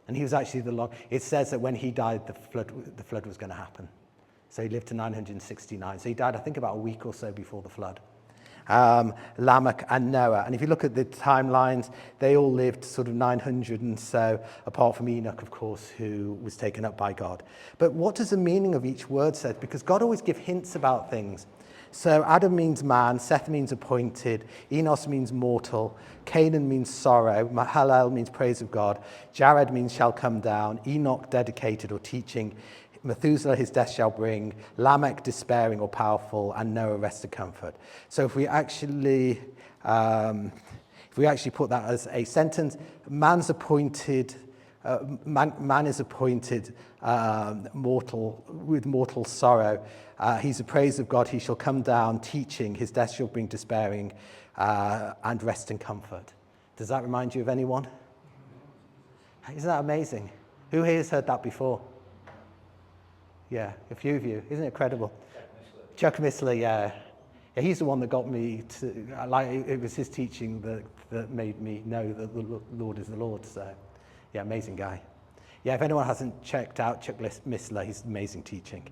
And he was actually it says that when he died, the flood was going to happen. So he lived to 969. So he died, I think, about a week or so before the flood. Lamech and Noah. And if you look at the timelines, they all lived sort of 900 and so, apart from Enoch, of course, who was taken up by God. But what does the meaning of each word say? Because God always gives hints about things. So Adam means man, Seth means appointed, Enos means mortal, Canaan means sorrow, Mahalalel means praise of God, Jared means shall come down, Enoch dedicated or teaching, Methuselah his death shall bring, Lamech despairing or powerful, and Noah rest and comfort. So if we actually put that as a sentence, man's appointed, man is appointed mortal with mortal sorrow. He's a praise of God. He shall come down teaching. His death shall bring despairing and rest and comfort. Does that remind you of anyone? Isn't that amazing? Who here has heard that before? Yeah, a few of you. Isn't it incredible? Chuck Missler, yeah. He's the one that got me to, it was his teaching that made me know that the Lord is the Lord. So, yeah, amazing guy. Yeah, if anyone hasn't checked out Chuck Missler, he's amazing teaching.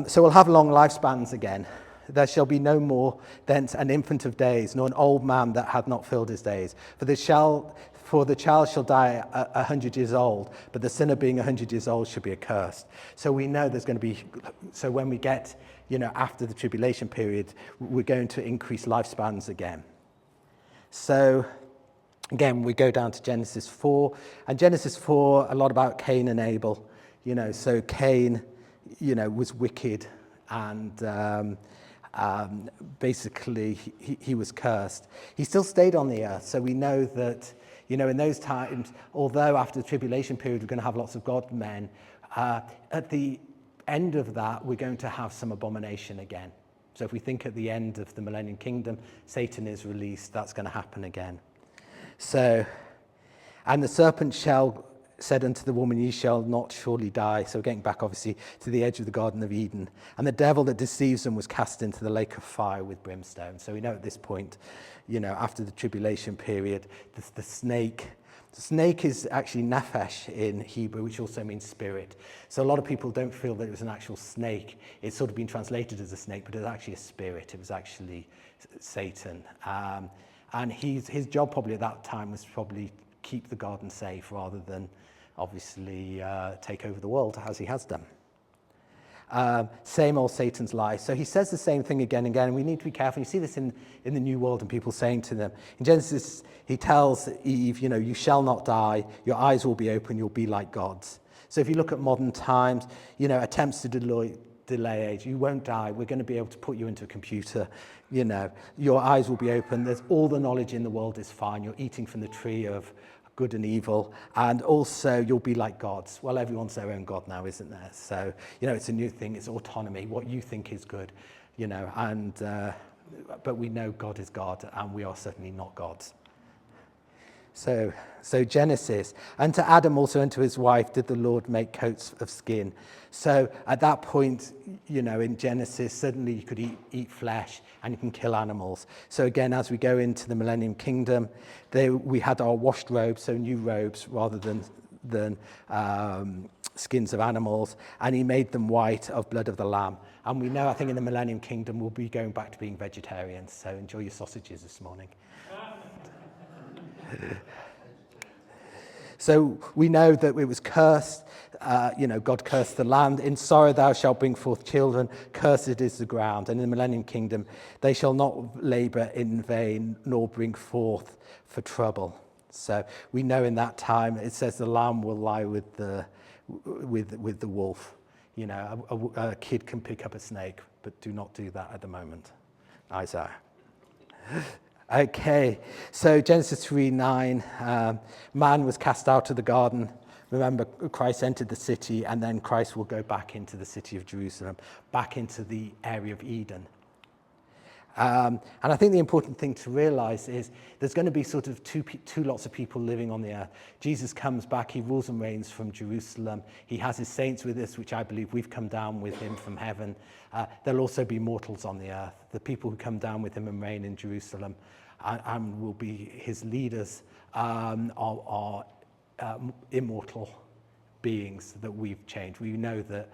So we'll have long lifespans again. There shall be no more thence an infant of days, nor an old man that hath not filled his days. For the child shall die 100 years old, but the sinner being 100 years old shall be accursed. So we know there's going to be, so when we get, after the tribulation period, we're going to increase lifespans again. So again, we go down to Genesis 4, and Genesis 4, a lot about Cain and Abel. So Cain, was wicked, and basically he was cursed. He still stayed on the earth, so we know that, in those times, although after the tribulation period we're going to have lots of God men, at the end of that we're going to have some abomination again. So if we think at the end of the Millennium Kingdom, Satan is released, that's going to happen again. So, and the serpent said unto the woman, ye shall not surely die. So getting back obviously to the edge of the Garden of Eden. And the devil that deceives them was cast into the lake of fire with brimstone. So we know at this point, after the tribulation period, the snake is actually nephesh in Hebrew, which also means spirit. So a lot of people don't feel that it was an actual snake. It's sort of been translated as a snake, but it was actually a spirit. It was actually Satan. And his job probably at that time was probably keep the garden safe rather than obviously take over the world as he has done. Same old Satan's lie. So he says the same thing again and again, and we need to be careful. You see this in the New World and people saying to them. In Genesis, he tells Eve, you shall not die, your eyes will be open, you'll be like gods. So if you look at modern times, attempts to delay age, you won't die, we're going to be able to put you into a computer, your eyes will be open, there's all the knowledge in the world is fine, you're eating from the tree of good and evil, and also you'll be like gods. Well, everyone's their own god now, isn't there? So, it's a new thing, it's autonomy, what you think is good, but we know God is God, and we are certainly not gods. So Genesis, and to Adam also and to his wife did the Lord make coats of skin. So at that point, in Genesis, suddenly you could eat flesh and you can kill animals. So again, as we go into the Millennium Kingdom, we had our washed robes, so new robes rather than skins of animals, and he made them white of blood of the lamb. And we know, I think in the Millennium Kingdom, we'll be going back to being vegetarians, so enjoy your sausages this morning. So we know that it was cursed, God cursed the land. In sorrow thou shalt bring forth children, cursed is the ground. And in the Millennium Kingdom, they shall not labor in vain, nor bring forth for trouble. So we know in that time, it says the lamb will lie with the wolf. A kid can pick up a snake, but do not do that at the moment. Isaiah. Okay, so Genesis 3:9, man was cast out of the garden. Remember, Christ entered the city, and then Christ will go back into the city of Jerusalem, back into the area of Eden. And I think the important thing to realize is there's going to be sort of two lots of people living on the earth. Jesus comes back, he rules and reigns from Jerusalem. He has his saints with us, which I believe we've come down with him from heaven. There'll also be mortals on the earth. The people who come down with him and reign in Jerusalem and will be his leaders are immortal beings that we've changed. We know that,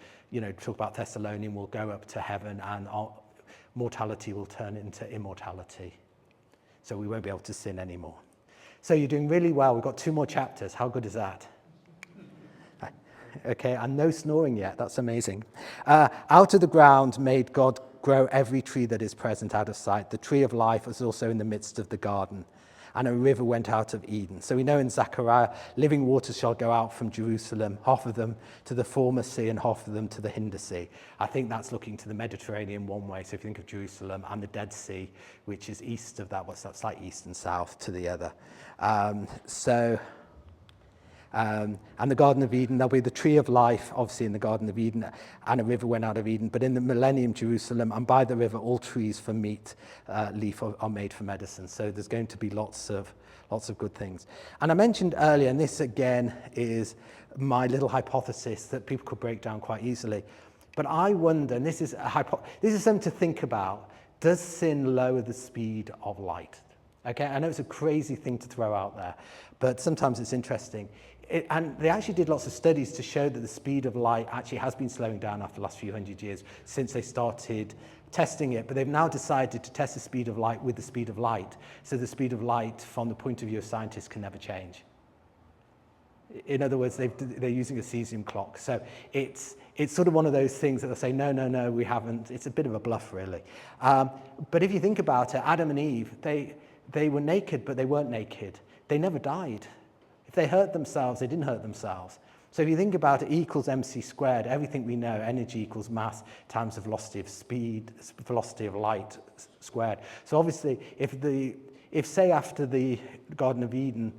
talk about Thessalonian, will go up to heaven and our mortality will turn into immortality. So we won't be able to sin anymore. So you're doing really well. We've got 2 more chapters. How good is that? Okay, and no snoring yet. That's amazing. Out of the ground made God grow every tree that is present out of sight. The tree of life was also in the midst of the garden, and a river went out of Eden. So we know in Zechariah, living waters shall go out from Jerusalem, half of them to the former sea and half of them to the hinder sea. I think that's looking to the Mediterranean one way. So if you think of Jerusalem and the Dead Sea, which is east of that, what's that, it's like east and south to the other. And the Garden of Eden, there'll be the tree of life, obviously in the Garden of Eden, and a river went out of Eden. But in the millennium Jerusalem and by the river, all trees for meat, leaf are made for medicine. So there's going to be lots of good things. And I mentioned earlier, and this again is my little hypothesis that people could break down quite easily. But I wonder, and this is something to think about, does sin lower the speed of light? Okay, I know it's a crazy thing to throw out there, but sometimes it's interesting. And they actually did lots of studies to show that the speed of light actually has been slowing down after the last few hundred years since they started testing it. But they've now decided to test the speed of light with the speed of light. So the speed of light, from the point of view of scientists, can never change. In other words, they're using a cesium clock. So it's sort of one of those things that they'll say, no, we haven't. It's a bit of a bluff, really. But if you think about it, Adam and Eve, they were naked, but they weren't naked. They never died. If they hurt themselves, they didn't hurt themselves. So if you think about it, E equals mc squared, everything we know, energy equals mass times the velocity of speed, velocity of light squared. So obviously, if say after the Garden of Eden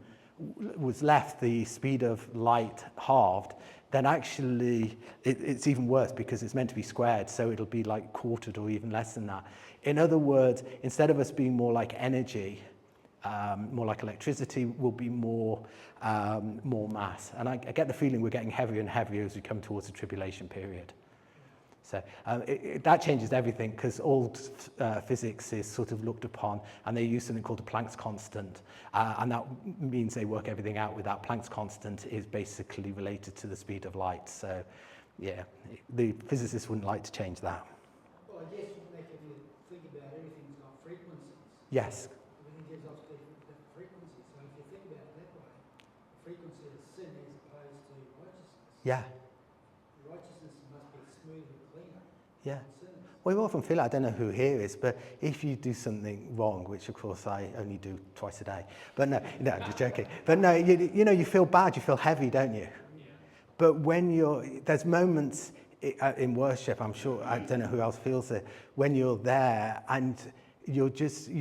was left, the speed of light halved, then actually it's even worse because it's meant to be squared, so it'll be like quartered or even less than that. In other words, instead of us being more like energy, more like electricity, will be more mass. And I get the feeling we're getting heavier and heavier as we come towards the tribulation period. So that changes everything, because old physics is sort of looked upon, and they use something called the Planck's constant, and that means they work everything out with that. Planck's constant is basically related to the speed of light. So yeah, the physicists wouldn't like to change that. Well, I guess, Nick, if you think about it, everything's got frequencies. Yes. Everything gives off different frequencies. So if you think about it that way, the frequency of sin is opposed to righteousness. Yeah. Righteousness must be smoother, cleaner. Yeah. Than sin. Well, we often feel, I don't know who here is, but if you do something wrong, which of course I only do twice a day, but no, I'm just joking. But no, you know, you feel bad, you feel heavy, don't you? Yeah. But when there's moments in worship, I'm sure, I don't know who else feels it, when you're there and you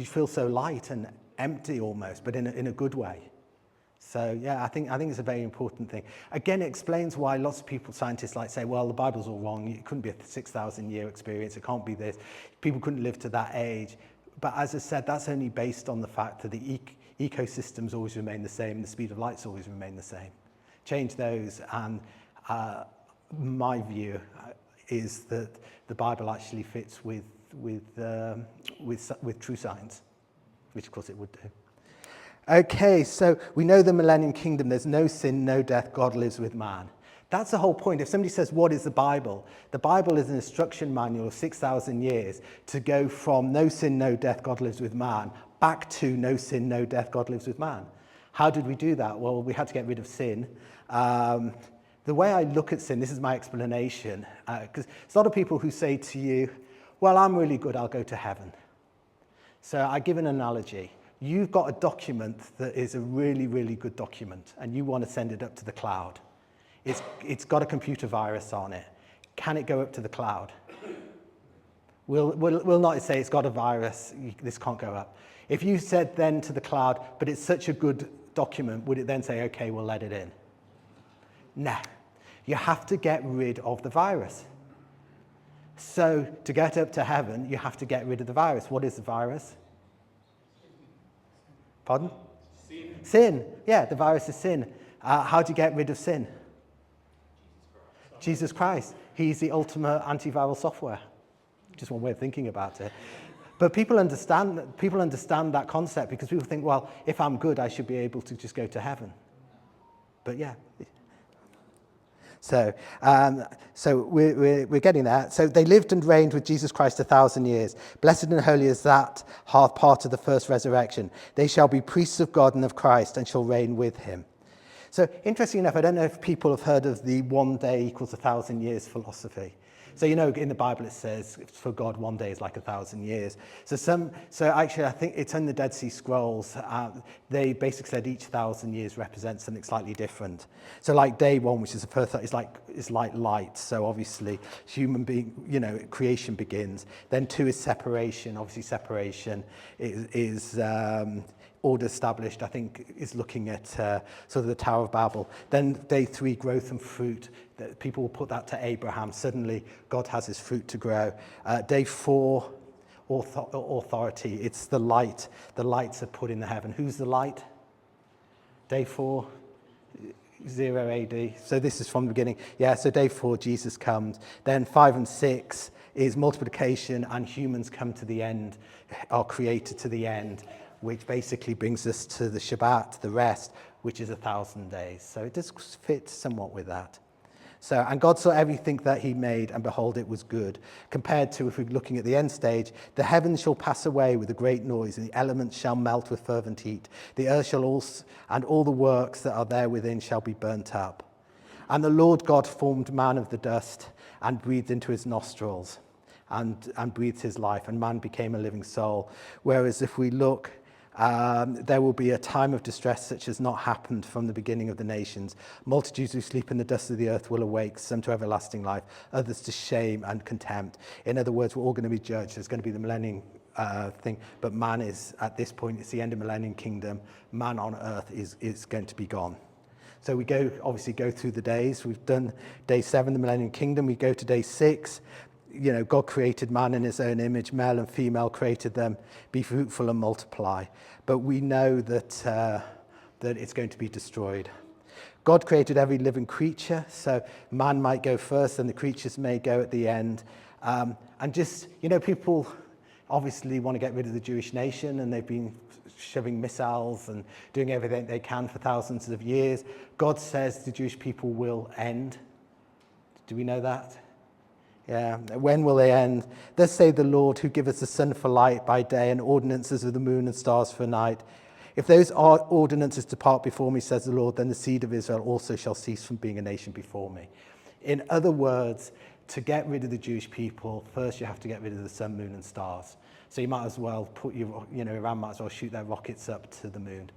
feel so light and empty almost, but in a good way. So yeah, I think it's a very important thing. Again, it explains why lots of people, scientists, like say, well, the Bible's all wrong. It couldn't be a 6,000 year experience. It can't be this. People couldn't live to that age. But as I said, that's only based on the fact that the ecosystems always remain the same. The speed of light's always remain the same. Change those, and my view is that the Bible actually fits with true science, which of course it would do. Okay, so we know the millennium kingdom, there's no sin, no death, God lives with man. That's the whole point. If somebody says, what is the Bible is an instruction manual of 6,000 years to go from no sin, no death, God lives with man, back to no sin, no death, God lives with man. How did we do that? Well, we had to get rid of sin. The way I look at sin, this is my explanation, because there's a lot of people who say to you, well, I'm really good, I'll go to heaven. So I give an analogy. You've got a document that is a really, really good document, and you want to send it up to the cloud. It's got a computer virus on it. Can it go up to the cloud? We'll not say it's got a virus, this can't go up. If you said then to the cloud, but it's such a good document, would it then say, okay, we'll let it in? No. You have to get rid of the virus. So to get up to heaven, you have to get rid of the virus. What is the virus? Pardon? Sin. Yeah, the virus is sin. How do you get rid of sin? Jesus Christ. He's the ultimate antiviral software. Just one way of thinking about it. But people understand that concept, because people think, well, if I'm good, I should be able to just go to heaven. But yeah. So we're getting there. So they lived and reigned with Jesus Christ 1,000 years. Blessed and holy is that part of the first resurrection. They shall be priests of God and of Christ, and shall reign with him. So interesting enough, I don't know if people have heard of the 1 day equals 1,000 years philosophy. So, you know, in the Bible it says, for God, 1 day is like 1,000 years. So actually, I think it's in the Dead Sea Scrolls. They basically said each 1,000 years represents something slightly different. So, like day one, which is the first, is like light. So, obviously, creation begins. Then 2 is separation. Obviously, separation is order established, I think, is looking at sort of the Tower of Babel. Then day 3, growth and fruit. People will put that to Abraham. Suddenly, God has his fruit to grow. Day 4, authority. It's the light. The lights are put in the heaven. Who's the light? Day 4, 0 AD. So this is from the beginning. Yeah, so day 4, Jesus comes. Then 5 and 6 is multiplication, and humans come to the end, are created to the end, which basically brings us to the Shabbat, the rest, which is 1,000 days. So it does fit somewhat with that. So, and God saw everything that he made, and behold, it was good. Compared to, if we're looking at the end stage, the heavens shall pass away with a great noise, and the elements shall melt with fervent heat. The earth shall also, and all the works that are there within shall be burnt up. And the Lord God formed man of the dust, and breathed into his nostrils, and breathed his life, and man became a living soul. Whereas if we look, there will be a time of distress such as not happened from the beginning of the nations. Multitudes who sleep in the dust of the earth will awake, some to everlasting life, others to shame and contempt. In other words, we're all going to be judged. There's going to be the millennium thing, but man is, at this point, it's the end of millennium kingdom. Man on earth is going to be gone. So we obviously go through the days. We've done day 7, the millennium kingdom. We go to day 6. You know, God created man in his own image, male and female created them, be fruitful and multiply. But we know that that it's going to be destroyed. God created every living creature, so man might go first and the creatures may go at the end. And just, you know, people obviously want to get rid of the Jewish nation, and they've been shoving missiles and doing everything they can for thousands of years. God says the Jewish people will end. Do we know that? Yeah, when will they end? Thus say the Lord, who giveth the sun for light by day, and ordinances of the moon and stars for night. If those ordinances depart before me, says the Lord, then the seed of Israel also shall cease from being a nation before me. In other words, to get rid of the Jewish people, first you have to get rid of the sun, moon, and stars. So you might as well Iran might as well shoot their rockets up to the moon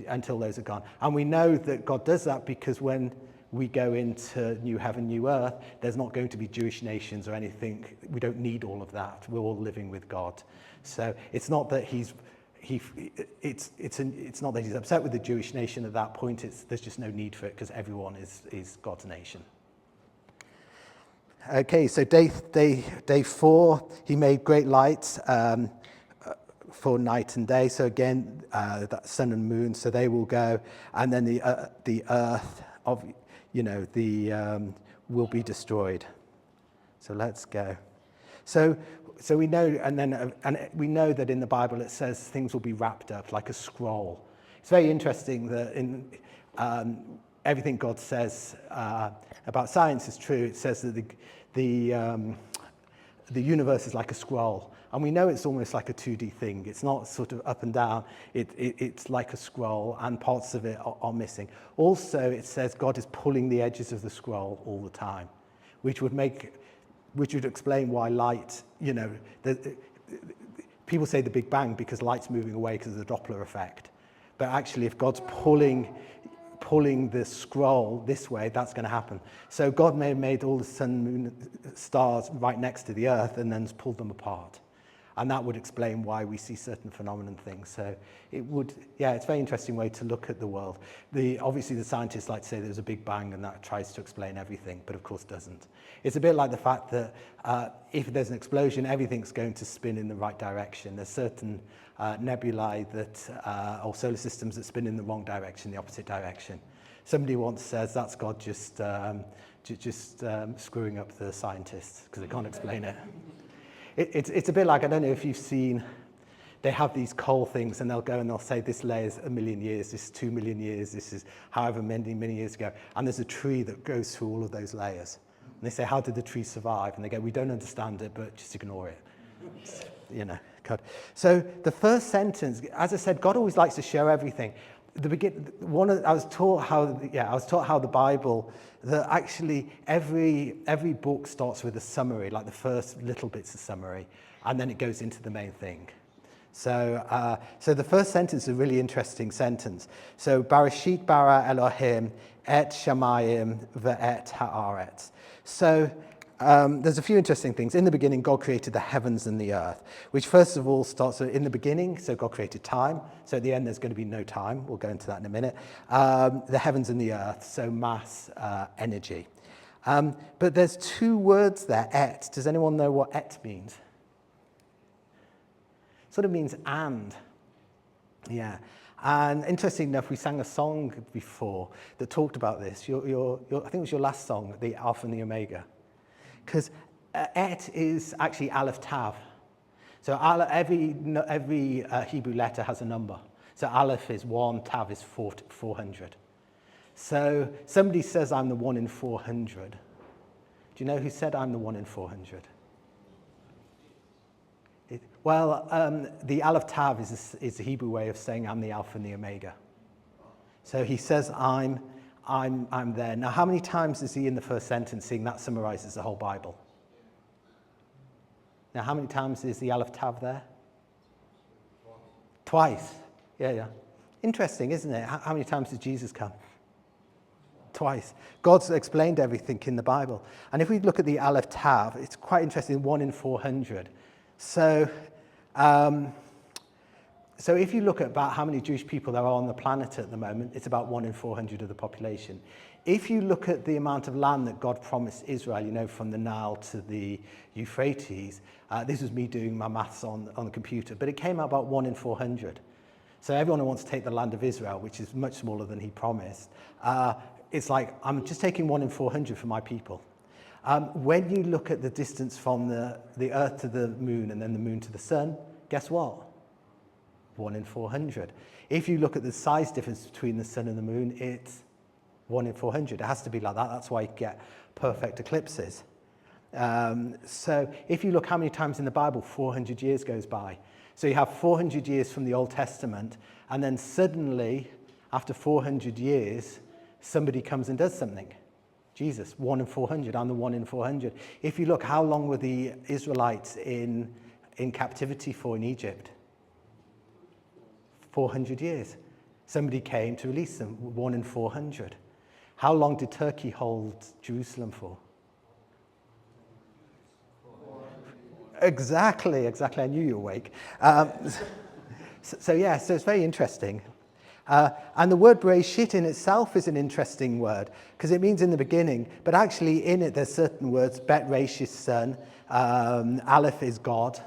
until those are gone. And we know that God does that because when we go into new heaven, new earth, there's not going to be Jewish nations or anything. We don't need all of that. We're all living with God. So it's not that it's not that he's upset with the Jewish nation at that point. There's just no need for it because everyone is God's nation. Okay, so day 4, he made great lights for night and day. So again, that sun and moon, so they will go, and then the earth will be destroyed. So let's go. So we know, and we know that in the Bible it says things will be wrapped up like a scroll. It's very interesting that in everything God says about science is true. It says that the universe is like a scroll. And we know it's almost like a 2D thing. It's not sort of up and down. It's like a scroll, and parts of it are missing. Also, it says God is pulling the edges of the scroll all the time, which would explain why light, people say the Big Bang because light's moving away because of the Doppler effect. But actually, if God's pulling the scroll this way, that's going to happen. So God may have made all the sun, moon, stars right next to the earth and then pulled them apart. And that would explain why we see certain phenomenon things. So it's a very interesting way to look at the world. Obviously, the scientists like to say there's a Big Bang and that tries to explain everything, but of course doesn't. It's a bit like the fact that if there's an explosion, everything's going to spin in the right direction. There's certain nebulae or solar systems that spin in the wrong direction, the opposite direction. Somebody once says that's God just screwing up the scientists because they can't explain it. It's a bit like, I don't know if you've seen, they have these coal things and they'll go and they'll say this layer is 1 million years, this is 2 million years, this is however many years ago. And there's a tree that goes through all of those layers. And they say, how did the tree survive? And they go, we don't understand it, but just ignore it. God. So the first sentence, as I said, God always likes to show everything. I was taught how the Bible, that actually every book starts with a summary, like the first little bits of summary, and then it goes into the main thing. So the first sentence is a really interesting sentence. So Barashit bara Elohim et shamayim ve'et haaretz. So there's a few interesting things. In the beginning, God created the heavens and the earth, which first of all starts in the beginning. So God created time. So at the end, there's going to be no time. We'll go into that in a minute. The heavens and the earth, so mass, energy. But there's two words there, et. Does anyone know what et means? Sort of means and. Yeah. And interesting enough, we sang a song before that talked about this. I think it was your last song, the Alpha and the Omega. Because et is actually Aleph Tav. So every Hebrew letter has a number. So Aleph is 1, Tav is 400. So somebody says I'm the 1 in 400. Do you know who said I'm the 1 in 400? The Aleph Tav is the Hebrew way of saying I'm the Alpha and the Omega. So he says I'm there. Now, how many times is he in the first sentence seeing that summarizes the whole Bible? Now, how many times is the Aleph Tav there? Twice. Yeah. Interesting, isn't it? How many times did Jesus come? Twice. God's explained everything in the Bible. And if we look at the Aleph Tav, it's quite interesting, 1 in 400. So if you look at about how many Jewish people there are on the planet at the moment, it's about 1 in 400 of the population. If you look at the amount of land that God promised Israel, from the Nile to the Euphrates, this was me doing my maths on the computer, but it came out about 1 in 400. So everyone who wants to take the land of Israel, which is much smaller than he promised, it's like, I'm just taking 1 in 400 for my people. When you look at the distance from the Earth to the moon and then the moon to the sun, guess what? 1 in 400. If you look at the size difference between the sun and the moon, it's 1 in 400. It has to be like that. That's why you get perfect eclipses. So if you look how many times in the Bible, 400 years goes by. So you have 400 years from the Old Testament, and then suddenly, after 400 years, somebody comes and does something. Jesus, 1 in 400, I'm the 1 in 400. If you look, how long were the Israelites in captivity for in Egypt? 400 years. Somebody came to release them, 1 in 400. How long did Turkey hold Jerusalem for? Exactly, I knew you were awake. So it's very interesting. And the word Bereshit in itself is an interesting word because it means in the beginning, but actually in it there's certain words. Bet Resh is son, Aleph is God,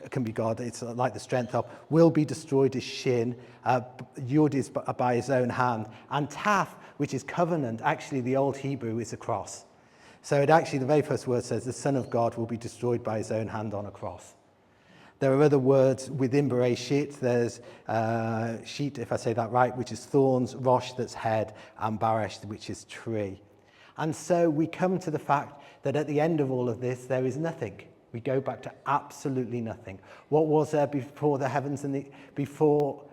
it can be God, it's like the strength of, will be destroyed is Shin, Yud is by his own hand, and Taf, which is covenant, actually the old Hebrew is a cross. So it actually, the very first word says, the Son of God will be destroyed by his own hand on a cross. There are other words within Bereshit. There's sheet, if I say that right, which is thorns, rosh, that's head, and baresh, which is tree. And so we come to the fact that at the end of all of this, there is nothing. We go back to absolutely nothing. What was there before the heavens and before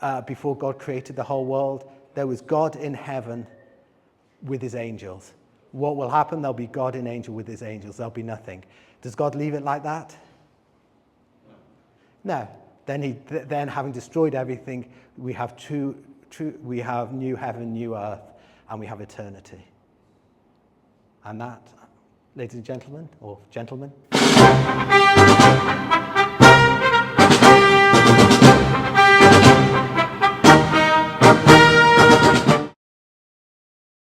God created the whole world? There was God in heaven with his angels. What will happen? There'll be God in angel with his angels. There'll be nothing. Does God leave it like that? No. Then having destroyed everything, we have we have new heaven, new earth, and we have eternity. And that, ladies and gentlemen, or gentlemen,